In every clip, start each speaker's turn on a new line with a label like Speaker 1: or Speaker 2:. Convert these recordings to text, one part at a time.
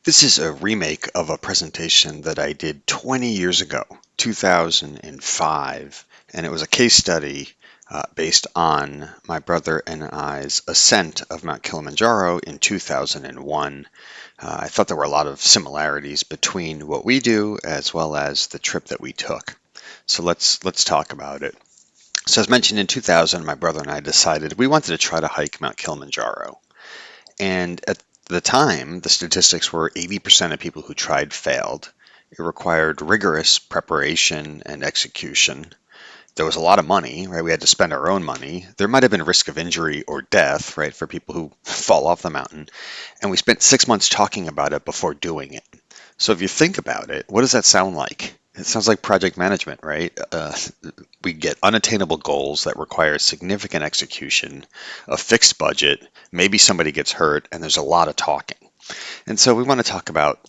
Speaker 1: This is a remake of a presentation that I did 20 years ago, 2005, and it was a case study based on my brother and I's ascent of Mount Kilimanjaro in 2001. I thought there were a lot of similarities between what we do as well as the trip that we took. So let's talk about it. So as mentioned in 2000, my brother and I decided we wanted to try to hike Mount Kilimanjaro. And at the time, the statistics were 80% of people who tried failed. It required rigorous preparation and execution. There was a lot of money, right? We had to spend our own money. There might have been a risk of injury or death, right, for people who fall off the mountain. And we spent 6 months talking about it before doing it. So if you think about it, what does that sound like? It sounds like project management, right? We get unattainable goals that require significant execution, a fixed budget, maybe somebody gets hurt, and there's a lot of talking. And so we want to talk about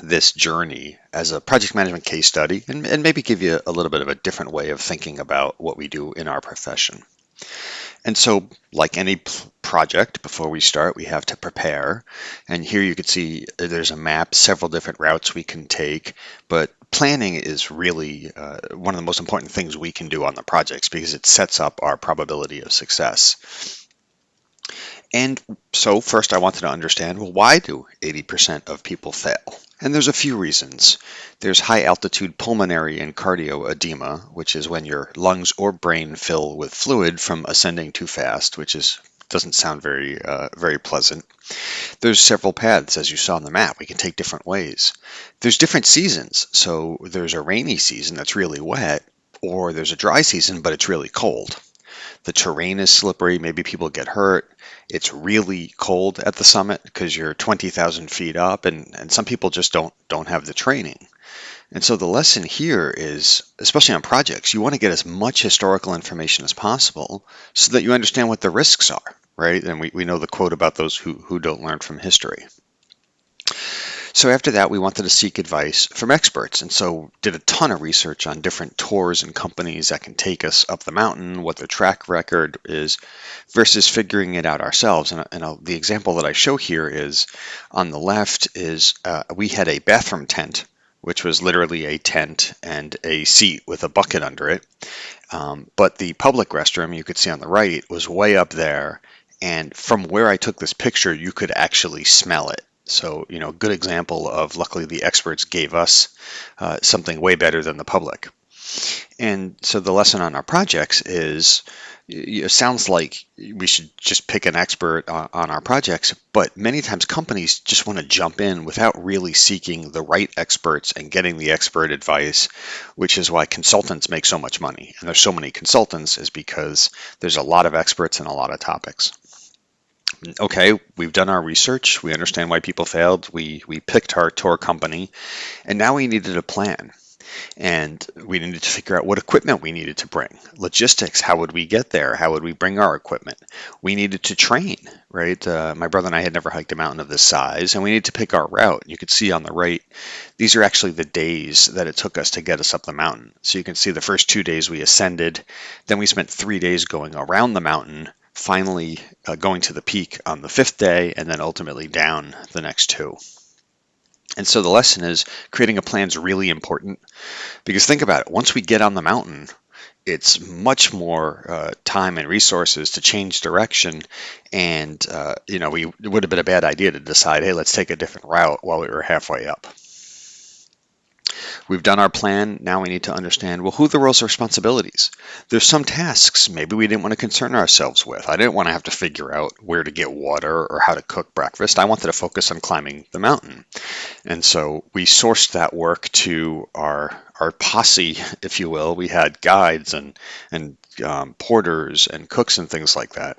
Speaker 1: this journey as a project management case study and maybe give you a little bit of a different way of thinking about what we do in our profession. And so, like any project, before we start, we have to prepare. And here you can see there's a map, several different routes we can take. But planning is really one of the most important things we can do on the projects because it sets up our probability of success. And so first I wanted to understand, well, why do 80% of people fail? And there's a few reasons. There's high altitude pulmonary and cardio edema, which is when your lungs or brain fill with fluid from ascending too fast, which doesn't sound very pleasant. There's several paths, as you saw on the map. We can take different ways. There's different seasons. So there's a rainy season that's really wet, or there's a dry season, but it's really cold. The terrain is slippery. Maybe people get hurt. It's really cold at the summit because you're 20,000 feet up, and some people just don't have the training. And so the lesson here is, especially on projects, you want to get as much historical information as possible so that you understand what the risks are, right? And we know the quote about those who don't learn from history. So after that, we wanted to seek advice from experts, and so did a ton of research on different tours and companies that can take us up the mountain, what their track record is, versus figuring it out ourselves. And the example that I show here is on the left is we had a bathroom tent, which was literally a tent and a seat with a bucket under it. But the public restroom, you could see on the right, was way up there, and from where I took this picture, you could actually smell it. So, good example of luckily the experts gave us something way better than the public. And so the lesson on our projects is, it sounds like we should just pick an expert on our projects, but many times companies just want to jump in without really seeking the right experts and getting the expert advice, which is why consultants make so much money. And there's so many consultants is because there's a lot of experts in a lot of topics. Okay, we've done our research. We understand why people failed. We picked our tour company, and now we needed a plan. And we needed to figure out what equipment we needed to bring. Logistics, how would we get there? How would we bring our equipment? We needed to train, right? My brother and I had never hiked a mountain of this size, and we needed to pick our route. You can see on the right, these are actually the days that it took us to get us up the mountain. So you can see the first 2 days we ascended, then we spent 3 days going around the mountain, finally going to the peak on the 5th day, and then ultimately down the next 2. And so the lesson is creating a plan is really important because think about it. Once we get on the mountain, it's much more time and resources to change direction. And, it would have been a bad idea to decide, hey, let's take a different route while we were halfway up. We've done our plan. Now we need to understand, well, who are the roles and responsibilities? There's some tasks maybe we didn't want to concern ourselves with. I didn't want to have to figure out where to get water or how to cook breakfast. I wanted to focus on climbing the mountain. And so we sourced that work to our posse, if you will. We had guides and porters and cooks and things like that.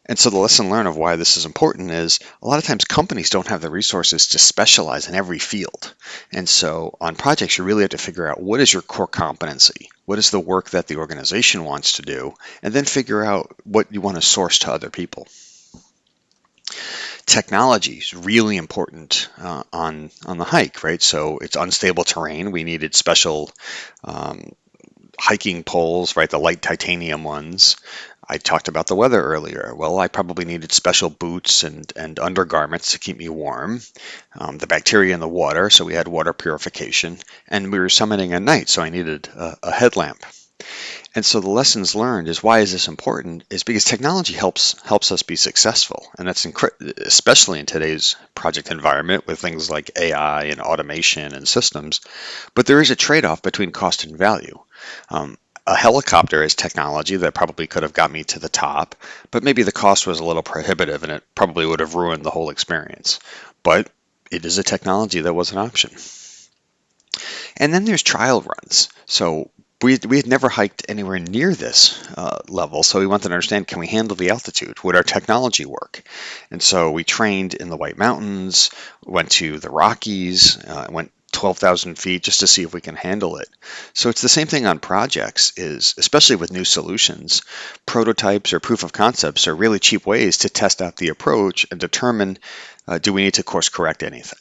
Speaker 1: And so the lesson learned of why this is important is a lot of times companies don't have the resources to specialize in every field. And so on projects, you really have to figure out what is your core competency? What is the work that the organization wants to do? And then figure out what you want to source to other people. Technology is really important on the hike, right? So it's unstable terrain. We needed special hiking poles, right? The light titanium ones. I talked about the weather earlier. Well, I probably needed special boots and undergarments to keep me warm. The bacteria in the water, so we had water purification. And we were summiting at night, so I needed a headlamp. And so the lessons learned is why is this important? Is because technology helps us be successful, and that's especially in today's project environment with things like AI and automation and systems. But there is a trade-off between cost and value. A helicopter is technology that probably could have got me to the top, but maybe the cost was a little prohibitive and it probably would have ruined the whole experience. But it is a technology that was an option. And then there's trial runs. So we had never hiked anywhere near this level, so we wanted to understand, can we handle the altitude? Would our technology work? And so we trained in the White Mountains, went to the Rockies, went 12,000 feet just to see if we can handle it. So it's the same thing on projects, is especially with new solutions, prototypes or proof of concepts are really cheap ways to test out the approach and determine, do we need to course correct anything?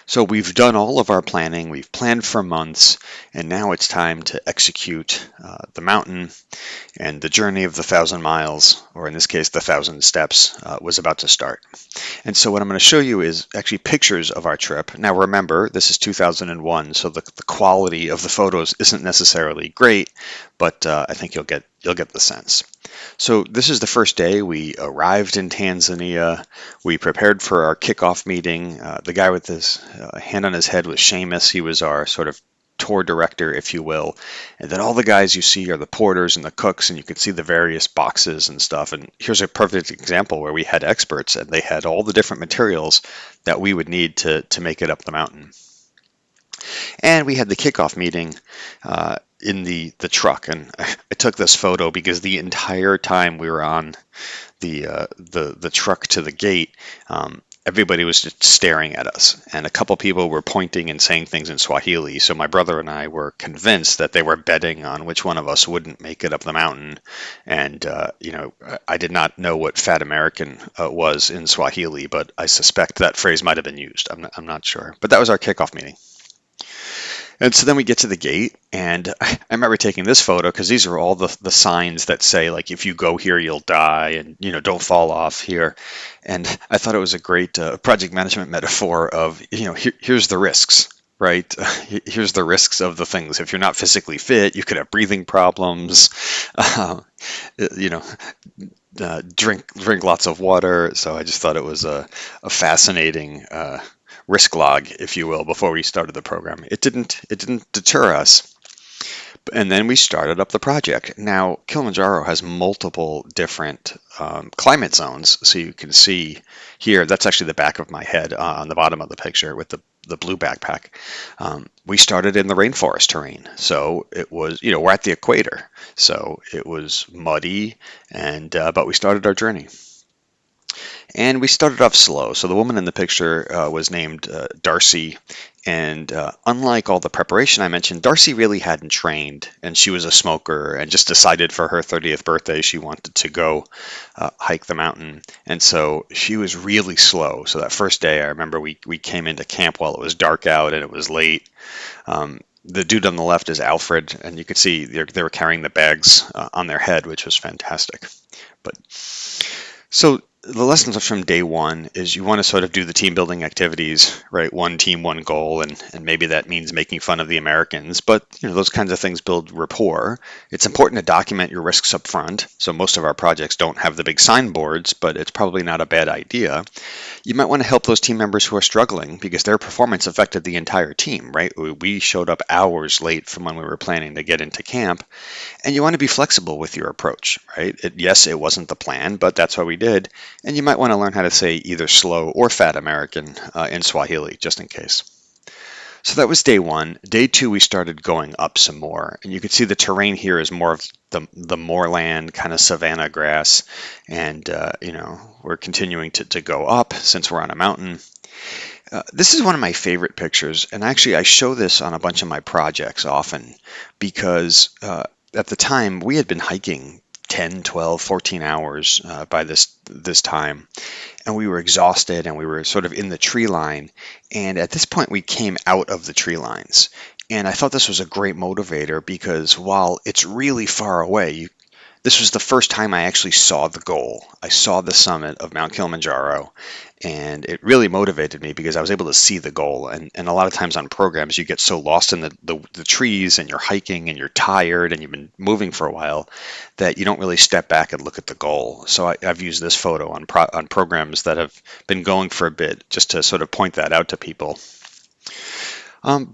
Speaker 1: So we've done all of our planning, we've planned for months, and now it's time to execute the mountain, and the journey of the 1,000 miles, or in this case, the 1,000 steps, was about to start. And so what I'm going to show you is actually pictures of our trip. Now remember, this is 2001, so the quality of the photos isn't necessarily great, but I think you'll get the sense. So this is the first day. We arrived in Tanzania. We prepared for our kickoff meeting. The guy with his hand on his head was Seamus. He was our sort of tour director, if you will. And then all the guys you see are the porters and the cooks, and you can see the various boxes and stuff. And here's a perfect example where we had experts, and they had all the different materials that we would need to make it up the mountain. And we had the kickoff meeting in the truck, and I took this photo because the entire time we were on the truck to the gate, everybody was just staring at us, and a couple people were pointing and saying things in Swahili. So my brother and I were convinced that they were betting on which one of us wouldn't make it up the mountain. And I did not know what fat American was in Swahili, but I suspect that phrase might have been used. I'm not sure, but that was our kickoff meeting. And so then we get to the gate, and I remember taking this photo because these are all the signs that say, like, if you go here, you'll die, and, don't fall off here. And I thought it was a great project management metaphor of, here's the risks, right? Here's the risks of the things. If you're not physically fit, you could have breathing problems, you know, drink lots of water. So I just thought it was a fascinating risk log, if you will, before we started the program. It didn't deter us. And then we started up the project. Now, Kilimanjaro has multiple different climate zones. So you can see here, that's actually the back of my head on the bottom of the picture with the blue backpack. We started in the rainforest terrain. So it was, we're at the equator. So it was muddy, and but we started our journey. And we started off slow. So the woman in the picture was named Darcy. And unlike all the preparation I mentioned, Darcy really hadn't trained, and she was a smoker and just decided for her 30th birthday she wanted to go hike the mountain. And so she was really slow. So that first day, I remember we came into camp while it was dark out and it was late. The dude on the left is Alfred, and you could see they were carrying the bags on their head, which was fantastic. But so the lessons from day one is you want to sort of do the team building activities, right? One team, one goal, and maybe that means making fun of the Americans, but those kinds of things build rapport. It's important to document your risks up front. So most of our projects don't have the big signboards, but it's probably not a bad idea. You might want to help those team members who are struggling because their performance affected the entire team, right? We showed up hours late from when we were planning to get into camp, and you want to be flexible with your approach, right? Yes, it wasn't the plan, but that's what we did. And you might want to learn how to say either slow or fat American in Swahili, just in case. So that was day one. Day two, we started going up some more. And you can see the terrain here is more of the moorland, kind of savanna grass. And, we're continuing to go up since we're on a mountain. This is one of my favorite pictures. And actually, I show this on a bunch of my projects often because at the time, we had been hiking 10, 12, 14 hours by this time. And we were exhausted and we were sort of in the tree line. And at this point, we came out of the tree lines. And I thought this was a great motivator because while it's really far away, This was the first time I actually saw the goal. I saw the summit of Mount Kilimanjaro, and it really motivated me because I was able to see the goal. And a lot of times on programs, you get so lost in the trees and you're hiking and you're tired and you've been moving for a while that you don't really step back and look at the goal. So I've used this photo on programs that have been going for a bit just to sort of point that out to people.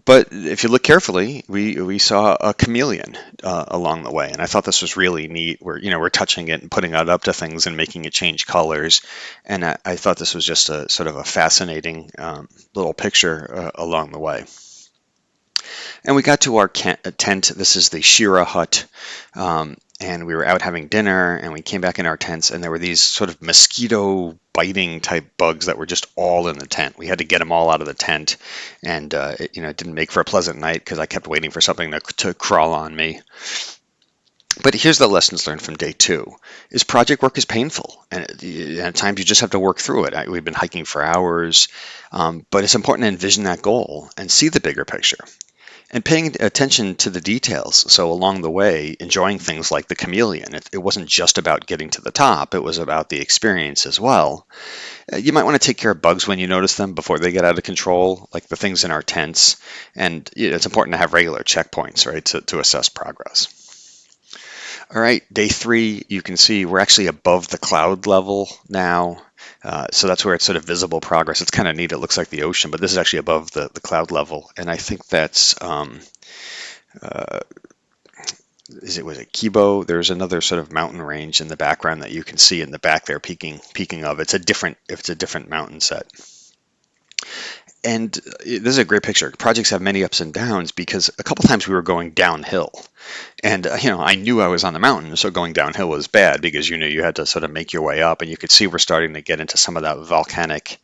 Speaker 1: But if you look carefully, we saw a chameleon along the way, and I thought this was really neat. We're touching it and putting it up to things and making it change colors, and I thought this was just a sort of a fascinating little picture along the way. And we got to our tent. This is the Shira hut. And we were out having dinner, and we came back in our tents, and there were these sort of mosquito biting type bugs that were just all in the tent. We had to get them all out of the tent, and it didn't make for a pleasant night because I kept waiting for something to crawl on me. But here's the lessons learned from day 2: is project work is painful, and at times you just have to work through it. We've been hiking for hours, but it's important to envision that goal and see the bigger picture. And paying attention to the details. So along the way, enjoying things like the chameleon. It wasn't just about getting to the top, it was about the experience as well. You might want to take care of bugs when you notice them before they get out of control, like the things in our tents. And it's important to have regular checkpoints, right, to assess progress. All right, day 3, you can see we're actually above the cloud level now. So that's where it's sort of visible progress. It's kind of neat. It looks like the ocean, but this is actually above the cloud level. And I think that's, was it Kibo? There's another sort of mountain range in the background that you can see in the back there peeking of. It's a different mountain set. And this is a great picture. Projects have many ups and downs because a couple times we were going downhill. And, I knew I was on the mountain, so going downhill was bad because, you had to sort of make your way up. And you could see we're starting to get into some of that volcanic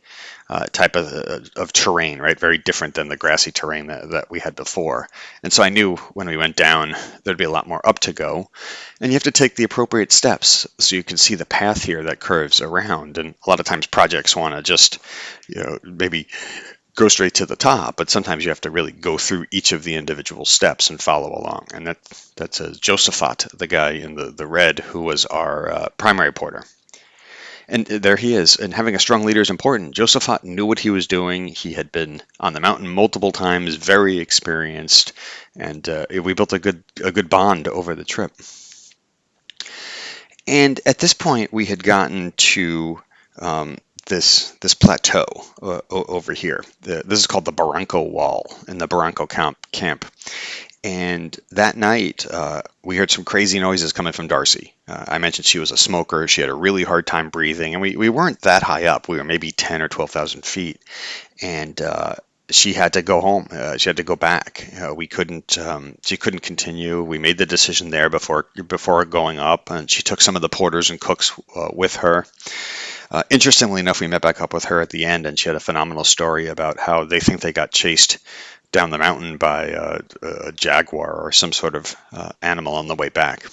Speaker 1: type of terrain, right? Very different than the grassy terrain that we had before. And so I knew when we went down, there'd be a lot more up to go. And you have to take the appropriate steps so you can see the path here that curves around. And a lot of times projects want to just, maybe go straight to the top, but sometimes you have to really go through each of the individual steps and follow along. And that's Josaphat, the guy in the red, who was our primary porter. And there he is. And having a strong leader is important. Josaphat knew what he was doing. He had been on the mountain multiple times, very experienced, and we built a good bond over the trip. And at this point, we had gotten to this plateau over here. This is called the Barranco Wall in the Barranco camp. And that night, we heard some crazy noises coming from Darcy. I mentioned she was a smoker. She had a really hard time breathing, and we weren't that high up. We were maybe 10 or 12,000 feet, and she had to go home. She had to go back. We couldn't. She couldn't continue. We made the decision there before going up, and she took some of the porters and cooks with her. Interestingly enough, we met back up with her at the end, and she had a phenomenal story about how they think they got chased down the mountain by a jaguar or some sort of animal on the way back.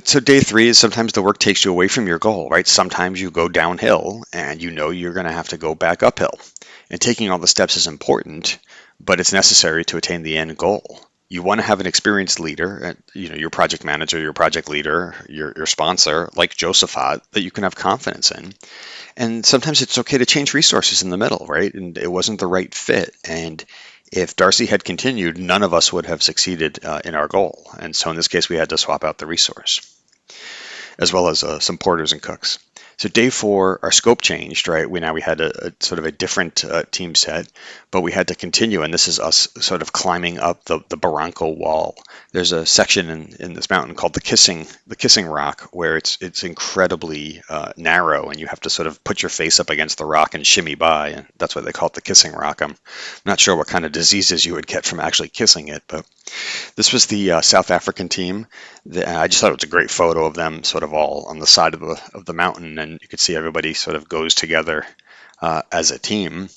Speaker 1: So day 3 is sometimes the work takes you away from your goal, right? Sometimes you go downhill and you're going to have to go back uphill. And taking all the steps is important, but it's necessary to attain the end goal. You want to have an experienced leader, your project manager, your project leader, your sponsor, like Josaphat, that you can have confidence in. And sometimes it's okay to change resources in the middle, right? And it wasn't the right fit. And if Darcy had continued, none of us would have succeeded in our goal. And so in this case, we had to swap out the resource, as well as some porters and cooks. So day 4, our scope changed, right? We had a sort of a different team set, but we had to continue, and this is us sort of climbing up the Barranco Wall. There's a section in this mountain called the Kissing Rock, where it's incredibly narrow, and you have to sort of put your face up against the rock and shimmy by, and that's why they call it the Kissing Rock. I'm not sure what kind of diseases you would get from actually kissing it, but this was the South African team. I just thought it was a great photo of them sort of all on the side of the mountain, and you could see everybody sort of goes together as a team.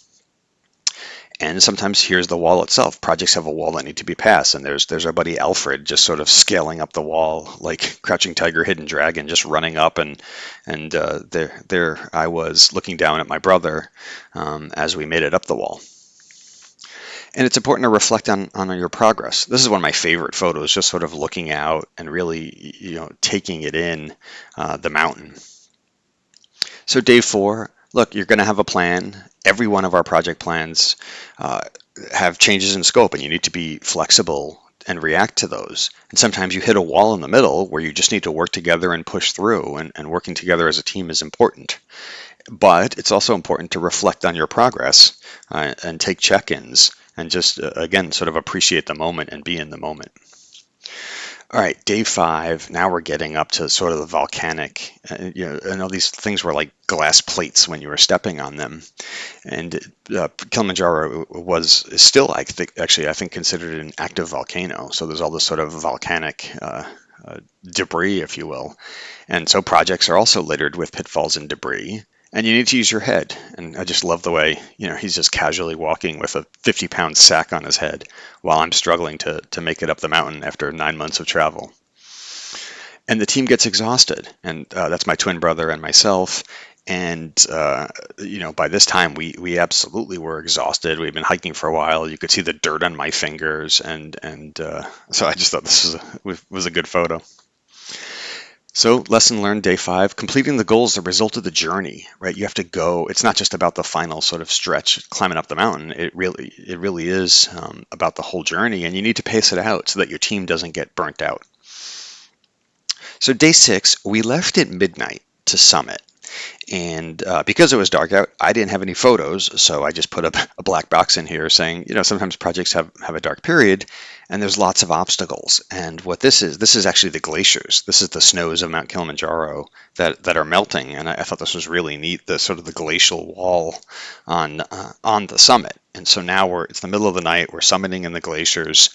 Speaker 1: And sometimes here's the wall itself. Projects have a wall that need to be passed, and there's our buddy Alfred just sort of scaling up the wall like Crouching Tiger, Hidden Dragon, just running up, and there I was looking down at my brother as we made it up the wall. And it's important to reflect on your progress. This is one of my favorite photos, just sort of looking out and really, taking it in, the mountain. So day 4, look, you're going to have a plan. Every one of our project plans uh, have changes in scope, and you need to be flexible and react to those. And sometimes you hit a wall in the middle where you just need to work together and push through, and working together as a team is important. But it's also important to reflect on your progress, and take check-ins, and just, again, sort of appreciate the moment and be in the moment. All right, day 5. Now we're getting up to sort of the volcanic. I know these things were like glass plates when you were stepping on them, and Kilimanjaro is still, I think, considered an active volcano. So there's all this sort of volcanic debris, if you will, and so projects are also littered with pitfalls and debris. And you need to use your head. And I just love the way, he's just casually walking with a 50-pound sack on his head while I'm struggling to make it up the mountain after 9 months of travel. And the team gets exhausted. And that's my twin brother and myself. And, by this time, we absolutely were exhausted. We'd been hiking for a while. You could see the dirt on my fingers. And so I just thought this was a good photo. So, lesson learned, day 5, completing the goal is the result of the journey, right? You have to go. It's not just about the final sort of stretch climbing up the mountain. It really is, about the whole journey, and you need to pace it out so that your team doesn't get burnt out. So, day 6, we left at midnight to summit. And because it was dark out, I didn't have any photos, so I just put a black box in here saying, sometimes projects have a dark period, and there's lots of obstacles. And what this is actually the glaciers. This is the snows of Mount Kilimanjaro that are melting, and I thought this was really neat, the sort of the glacial wall on the summit. And so now it's the middle of the night, we're summiting in the glaciers,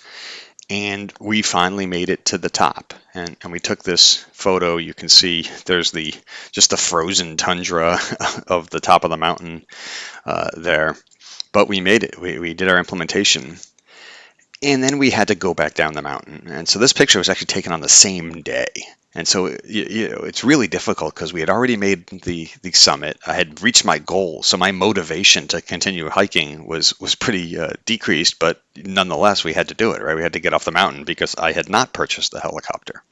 Speaker 1: and we finally made it to the top. And we took this photo. You can see there's just the frozen tundra of the top of the mountain there. But we made it. We did our implementation. And then we had to go back down the mountain. And so this picture was actually taken on the same day. And so it's really difficult because we had already made the summit. I had reached my goal, so my motivation to continue hiking was pretty decreased. But nonetheless, we had to do it, right? We had to get off the mountain because I had not purchased the helicopter.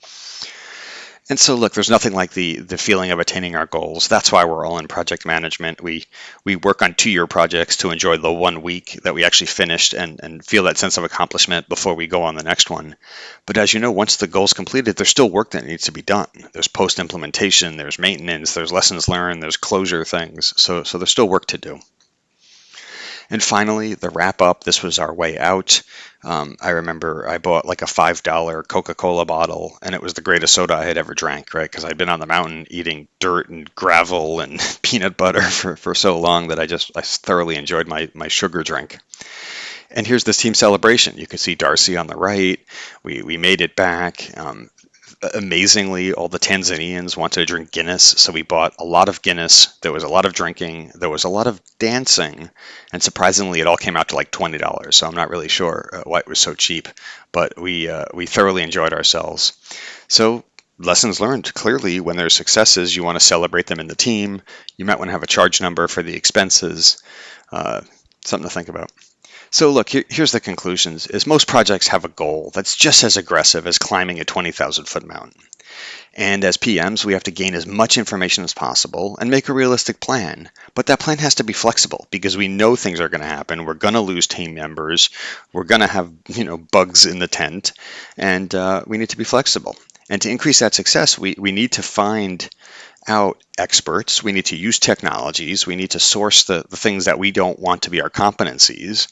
Speaker 1: And so, look, there's nothing like the feeling of attaining our goals. That's why we're all in project management. We work on 2-year projects to enjoy the 1 week that we actually finished and feel that sense of accomplishment before we go on the next one. But as you know, once the goal's completed, there's still work that needs to be done. There's post-implementation, there's maintenance, there's lessons learned, there's closure things. So there's still work to do. And finally, the wrap up, this was our way out. I remember I bought like a $5 Coca-Cola bottle, and it was the greatest soda I had ever drank, right? Because I'd been on the mountain eating dirt and gravel and peanut butter for so long that I thoroughly enjoyed my sugar drink. And here's this team celebration. You can see Darcy on the right. We made it back. Amazingly, all the Tanzanians wanted to drink Guinness, so we bought a lot of Guinness. There was a lot of drinking, there was a lot of dancing, and surprisingly, it all came out to like $20. So I'm not really sure why it was so cheap, but we thoroughly enjoyed ourselves. So lessons learned. Clearly, when there's successes, you want to celebrate them in the team. You might want to have a charge number for the expenses. Something to think about. So look, here's the conclusions, is most projects have a goal that's just as aggressive as climbing a 20,000-foot mountain. And as PMs, we have to gain as much information as possible and make a realistic plan. But that plan has to be flexible because we know things are going to happen. We're going to lose team members. We're going to have, bugs in the tent. And we need to be flexible. And to increase that success, we need to find out experts. We need to use technologies. We need to source the things that we don't want to be our competencies.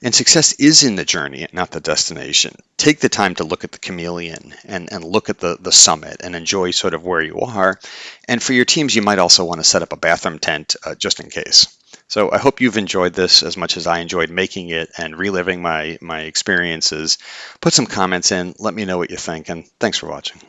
Speaker 1: And success is in the journey, not the destination. Take the time to look at the chameleon and look at the summit and enjoy sort of where you are. And for your teams, you might also want to set up a bathroom tent just in case. So I hope you've enjoyed this as much as I enjoyed making it and reliving my experiences. Put some comments in. Let me know what you think, and thanks for watching.